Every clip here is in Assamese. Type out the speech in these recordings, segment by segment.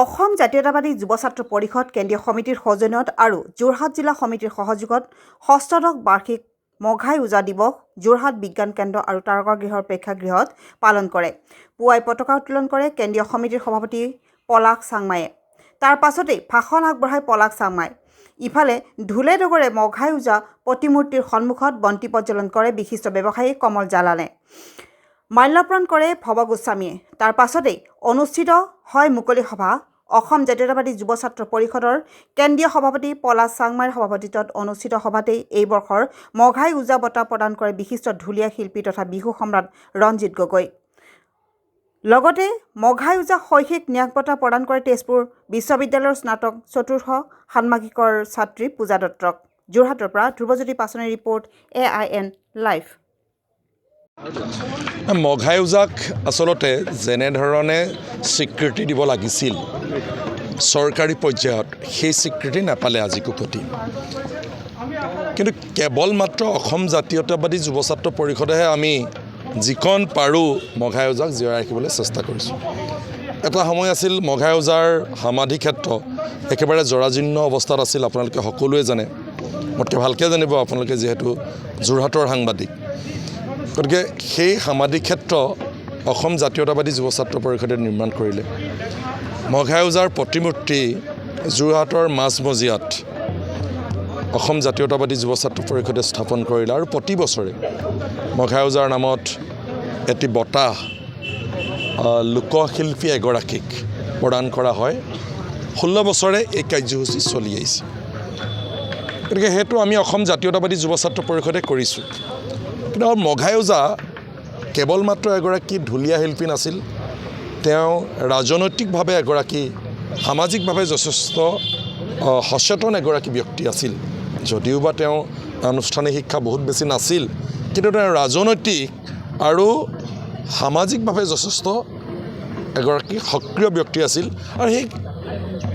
অসম জাতীয়তাবাদী যুৱ ছাত্ৰ পৰিষদ কেন্দ্ৰীয় সমিতিৰ সৌজন্যত আৰু যোৰহাট জিলা সমিতিৰ সহযোগত ষষ্ঠদশ বাৰ্ষিক মঘাই ওজা দিৱস যোৰহাট বিজ্ঞান কেন্দ্ৰ আৰু তাৰকাগৃহৰ প্ৰেক্ষাগৃহত পালন কৰে। পুৱাই পতাকা উত্তোলন কৰে কেন্দ্ৰীয় সমিতিৰ সভাপতি পলাশ চাংমায়ে। তাৰ পাছতেই ভাষণ আগবঢ়ায় পলাশ চাংমাই। ইফালে ঢোলে ডগৰে মঘাই ওজা প্ৰতিমূৰ্তিৰ সন্মুখত বন্তি প্ৰজ্বলন কৰে বিশিষ্ট ব্যৱসায়ী কমল জালালে। মাল্যাৰ্পণ কৰে ভৱ গোস্বামীয়ে। তাৰ পাছতেই অনুষ্ঠিত হয় মুকলি সভা। অসম জাতীয়তাবাদী যুৱ ছাত্ৰ পৰিষদৰ কেন্দ্ৰীয় সভাপতি পলাশ চাংমাইৰ সভাপতিত্বত অনুষ্ঠিত সভাতেই এই বৰ্ষৰ মঘাই ওজা বঁটা প্ৰদান কৰে বিশিষ্ট ঢুলীয়া শিল্পী তথা বিহু সম্ৰাট ৰঞ্জিত গগৈ। লগতে মঘাই ওজা শৈক্ষিক ন্যাস বঁটা প্ৰদান কৰে তেজপুৰ বিশ্ববিদ্যালয়ৰ স্নাতক চতুৰ্থ ষান্মাসিকৰ ছাত্ৰী পূজা দত্তক। যোৰহাটৰ পৰা ধ্ৰুৱজ্যোতি পাচনিৰ ৰিপৰ্ট AIN লাইভ। মঘাই ওজাক আচলতে যেনেধৰণে স্বীকৃতি দিব লাগিছিল চৰকাৰী পৰ্যায়ত সেই স্বীকৃতি নাপালে আজি কুকতি। কিন্তু কেৱল মাত্ৰ অসম জাতীয়তাবাদী যুৱ ছাত্ৰ পৰিষদেহে আমি যিকণ পাৰোঁ মঘাই ওজাক জীয়াই ৰাখিবলৈ চেষ্টা কৰিছোঁ। এটা সময় আছিল মঘাই ওজাৰ সমাধি ক্ষেত্ৰ একেবাৰে জৰাজীৰ্ণ অৱস্থাত আছিল। আপোনালোকে সকলোৱে জানে, মোতকৈ ভালকৈ জানিব আপোনালোকে যিহেতু যোৰহাটৰ সাংবাদিক। গতিকে সেই সমাধি ক্ষেত্ৰ অসম জাতীয়তাবাদী যুৱ ছাত্ৰ পৰিষদে নিৰ্মাণ কৰিলে। মঘাই ওজাৰ প্ৰতিমূৰ্তি যোৰহাটৰ মাজমজিয়াত অসম জাতীয়তাবাদী যুৱ ছাত্ৰ পৰিষদে স্থাপন কৰিলে আৰু প্ৰতি বছৰে মঘাই ওজাৰ নামত এটি বঁটা লোকশিল্পী এগৰাকীক প্ৰদান কৰা হয়। 16 বছৰে এই কাৰ্যসূচী চলি আহিছে। গতিকে সেইটো আমি অসম জাতীয়তাবাদী যুৱ ছাত্ৰ পৰিষদে কৰিছোঁ। কিন্তু মঘাই ওজা কেৱল মাত্ৰ এগৰাকী ঢুলীয়া শিল্পী নাছিল, তেওঁ ৰাজনৈতিকভাৱে এগৰাকী সামাজিকভাৱে যথেষ্ট সচেতন এগৰাকী ব্যক্তি আছিল। যদিওবা তেওঁ আনুষ্ঠানিক শিক্ষা বহুত বেছি নাছিল, কিন্তু তেওঁ ৰাজনৈতিক আৰু সামাজিকভাৱে যথেষ্ট এগৰাকী সক্ৰিয় ব্যক্তি আছিল। আৰু সেই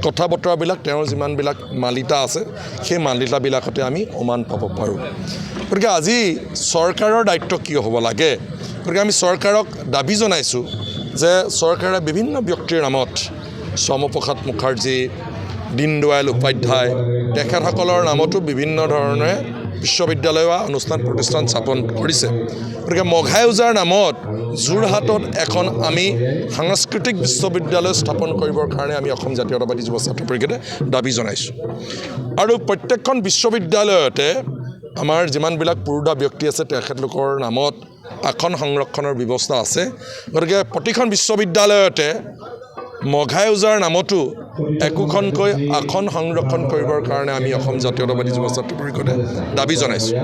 কথা বতৰাবিলাক তেওঁৰ যিমানবিলাক মালিতা আছে সেই মালিতাবিলাকতে আমি উমান পাব পাৰোঁ। গতিকে আজি চৰকাৰৰ দায়িত্ব কি হ'ব লাগে? গতিকে আমি চৰকাৰক দাবী জনাইছোঁ যে চৰকাৰে বিভিন্ন ব্যক্তিৰ নামত শ্যামাপ্ৰসাদ মুখাৰ্জী, দীনদয়াল উপাধ্যায় তেখেতসকলৰ নামতো বিভিন্ন ধৰণে বিশ্ববিদ্যালয় বা অনুষ্ঠান প্ৰতিষ্ঠান স্থাপন কৰিছে। গতিকে মঘাই ওজাৰ নামত যোৰহাটত এখন আমি সাংস্কৃতিক বিশ্ববিদ্যালয় স্থাপন কৰিবৰ কাৰণে আমি অসম জাতীয়তাবাদী যুৱ ছাত্ৰ পৰিষদে দাবী জনাইছোঁ। আৰু প্ৰত্যেকখন বিশ্ববিদ্যালয়তে আমাৰ যিমানবিলাক পুৰুধা ব্যক্তি আছে তেখেতলোকৰ নামত আসন সংৰক্ষণৰ ব্যৱস্থা আছে। গতিকে প্ৰতিখন বিশ্ববিদ্যালয়তে মঘাই ওজাৰ নামতো একোখনকৈ আসন সংৰক্ষণ কৰিবৰ কাৰণে আমি অসম জাতীয়তাবাদী যুৱ ছাত্ৰ পৰিষদে দাবী জনাইছোঁ।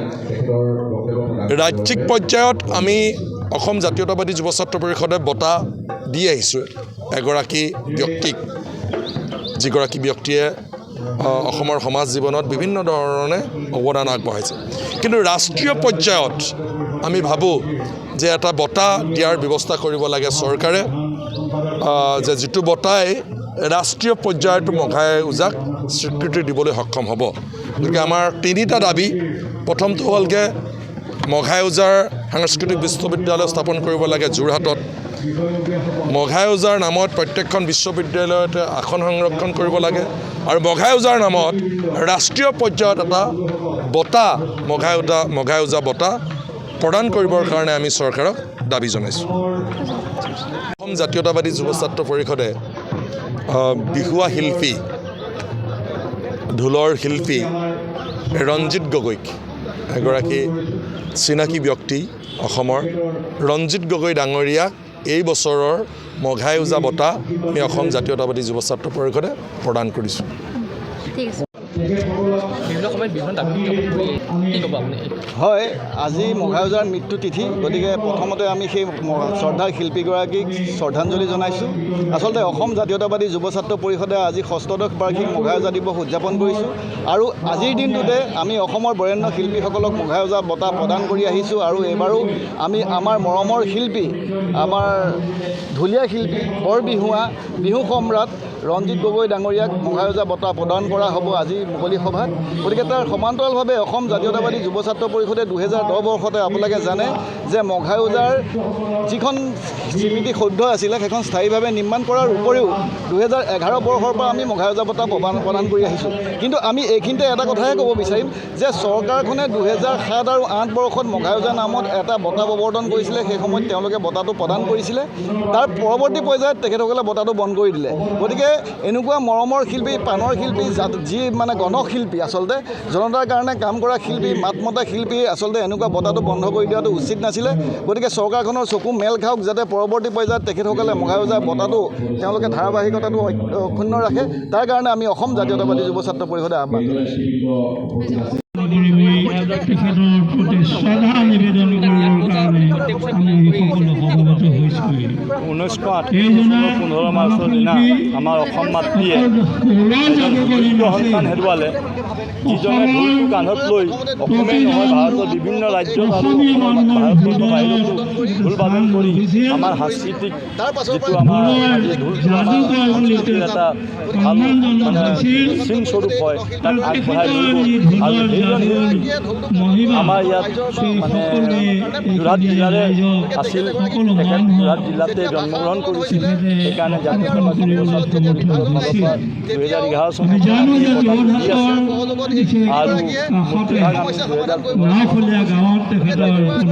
ৰাজ্যিক পৰ্যায়ত আমি অসম জাতীয়তাবাদী যুৱ ছাত্ৰ পৰিষদে বঁটা দি আহিছোঁ এগৰাকী ব্যক্তিক, যিগৰাকী ব্যক্তিয়ে অসমৰ সমাজ জীৱনত বিভিন্ন ধৰণে অৱদান আগবঢ়াইছে। কিন্তু ৰাষ্ট্ৰীয় পৰ্যায়ত আমি ভাবোঁ যে এটা বঁটা দিয়াৰ ব্যৱস্থা কৰিব লাগে চৰকাৰে, যে যিটো বঁটাই ৰাষ্ট্ৰীয় পৰ্যায়তো মঘাই ওজাক স্বীকৃতি দিবলৈ সক্ষম হ'ব। গতিকে আমাৰ তিনিটা দাবী। প্ৰথমটো হ'লগৈ মঘাই ওজাৰ সাংস্কৃতিক বিশ্ববিদ্যালয় স্থাপন কৰিব লাগে যোৰহাটত। মঘাই ওজাৰ নামত প্ৰত্যেকখন বিশ্ববিদ্যালয়তে আসন সংৰক্ষণ কৰিব লাগে। আৰু মঘাই ওজাৰ নামত ৰাষ্ট্ৰীয় পৰ্যায়ত এটা বঁটা মঘাই ওজা বঁটা প্ৰদান কৰিবৰ কাৰণে আমি চৰকাৰক দাবী জনাইছোঁ। অসম জাতীয়তাবাদী যুৱ ছাত্ৰ পৰিষদে বিহুৱা শিল্পী, ঢোলৰ শিল্পী ৰঞ্জিত গগৈক, এগৰাকী চিনাকী ব্যক্তি অসমৰ ৰঞ্জিত গগৈ ডাঙৰীয়াক এই বছৰৰ মঘাই ওজা বঁটা আমি অসম জাতীয়তাবাদী যুৱ ছাত্ৰ পৰিষদে প্ৰদান কৰিছোঁ। হয়, আজি মঘাই ওজাৰ মৃত্যু তিথি। গতিকে প্ৰথমতে আমি সেই শ্ৰদ্ধাৰ শিল্পীগৰাকীক শ্ৰদ্ধাঞ্জলি জনাইছোঁ। আচলতে অসম জাতীয়তাবাদী যুৱ ছাত্ৰ পৰিষদে আজি ষষ্ঠদশ বাৰ্ষিক মঘাই ওজা দিৱস উদযাপন কৰিছোঁ। আৰু আজিৰ দিনটোতে আমি অসমৰ বৰেণ্য শিল্পীসকলক মঘাই ওজা বঁটা প্ৰদান কৰি আহিছোঁ। আৰু এইবাৰো আমি আমাৰ মৰমৰ শিল্পী, আমাৰ ঢুলীয়া শিল্পী, বৰবিহুৱা, বিহু সম্ৰাট ৰঞ্জিত গগৈ ডাঙৰীয়াক মঘাই ওজা বঁটা প্ৰদান কৰা হ'ব আজি মুকলি সভাত। গতিকে তাৰ সমান্তৰালভাৱে অসম জাতীয়তাবাদী যুৱ ছাত্ৰ পৰিষদে 2010 বৰ্ষতে আপোনালোকে জানে যে মঘাই ওজাৰ যিখন স্মৃতি সৌধ আছিলে সেইখন স্থায়ীভাৱে নিৰ্মাণ কৰাৰ উপৰিও 2011 বৰ্ষৰ পৰা আমি মঘাই ওজা বঁটা প্ৰদান কৰি আহিছোঁ। কিন্তু আমি এইখিনিতে এটা কথাহে ক'ব বিচাৰিম যে চৰকাৰখনে 2007 আৰু 2008 বৰ্ষত মঘাই ওজা নামত এটা বঁটা প্ৰৱৰ্তন কৰিছিলে। সেই সময়ত তেওঁলোকে বঁটাটো প্ৰদান কৰিছিলে। তাৰ পৰৱৰ্তী পৰ্যায়ত তেখেতসকলে বঁটাটো বন্ধ কৰি দিলে। গতিকে এনেকুৱা মৰমৰ শিল্পী, প্ৰাণৰ শিল্পী, যি মানে গণশিল্পী, আচলতে জনতাৰ কাৰণে কাম কৰা শিল্পী, মাত মতা শিল্পী, আচলতে এনেকুৱা বঁটাটো বন্ধ কৰি দিয়াটো উচিত নাছিলে। গতিকে চৰকাৰখনৰ চকু মেল খাওক, যাতে পৰৱৰ্তী পৰ্যায়ত তেখেতসকলে মঘাই ওজাৰ বঁটাটো তেওঁলোকে ধাৰাবাহিকতাটো অক্ষুণ্ণ ৰাখে। তাৰ কাৰণে আমি অসম জাতীয়তাবাদী যুৱ ছাত্ৰ পৰিষদে আহ্বান জনাইছোঁ। তেখেতৰ প্ৰতি শ্ৰদ্ধা নিবেদন কৰিবৰ কাৰণে আমি সকলো সমবেত হৈছোঁ। 1915 মাৰ্চৰ দিনা আমাৰ অসম মাতৃয়ে সন্তান হেৰুৱালে, যিজনে ঢোলটো কান্ধত লৈ অসমেই নহয় ভাৰতৰ বিভিন্ন ৰাজ্যত আৰু ভাৰতৰ বাহিৰতো ঢোল বাদন কৰি আমাৰ সাংস্কৃতিক যিটো আমাৰ ঢোলটো আমাৰ সংস্কৃতিৰ এটা ভাল মানে চিন স্বৰূপ হয়, তাক আগবঢ়াই লৈ গ'ল। আৰু সেইজন শিল্পী আমাৰ ইয়াত মানে যোৰহাট জিলাৰে আছিল। তেখেত যোৰহাট জিলাতে জন্মগ্ৰহণ কৰিছিল। সেইকাৰণে জাতীয়তাবাদী যুৱ ছাত্ৰ পৰিষদৰ ফালৰ পৰা 2011 চনত আৰু মুক্তিভাগ আমি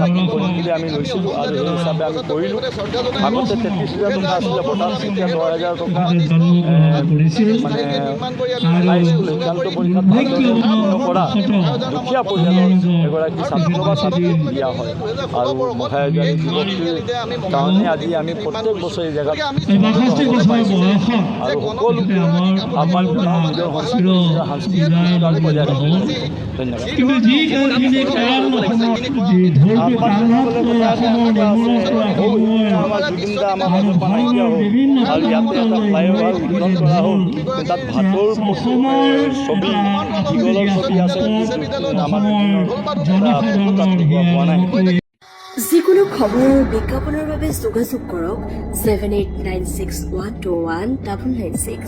2015 আমি লৈছিলোঁ আৰু সেই হিচাপে আমি কৰিলোঁ। আগতে 33,000 টকা আছিলে বঁটা, এতিয়া 10,000 টকা মানে হাইস্কুল শিক্ষান্ত পৰীক্ষাত উত্তীৰ্ণ কৰা দুখীয়া পৰিয়ালৰ এগৰাকী ছাত্ৰ বা ছাত্ৰীক দিয়া হয়। আৰু মঘাই ওজাৰ যুৱতীৰ কাৰণে আজি আমি প্ৰত্যেক বছৰে এই জেগাত আৰু সকলো আহ্বান জনাওঁ নিজৰ সাংস্কৃতিক আমি বজাই ৰাখিব। ধন্যবাদ। আমাৰ জুবিনদা আমাৰ মাজৰ পৰা নাইকিয়া হ'ল আৰু ইয়াতে এটা ফ্লাইঅভাৰ উদ্বোধন কৰা হ'ল। তাত ভাটৌৰ ছবি, ইগলৰ ছবি আছে, আমাৰ হোৱা নাই। যিকোনো খবৰ আৰু বিজ্ঞাপনৰ বাবে যোগাযোগ কৰক 7896121996।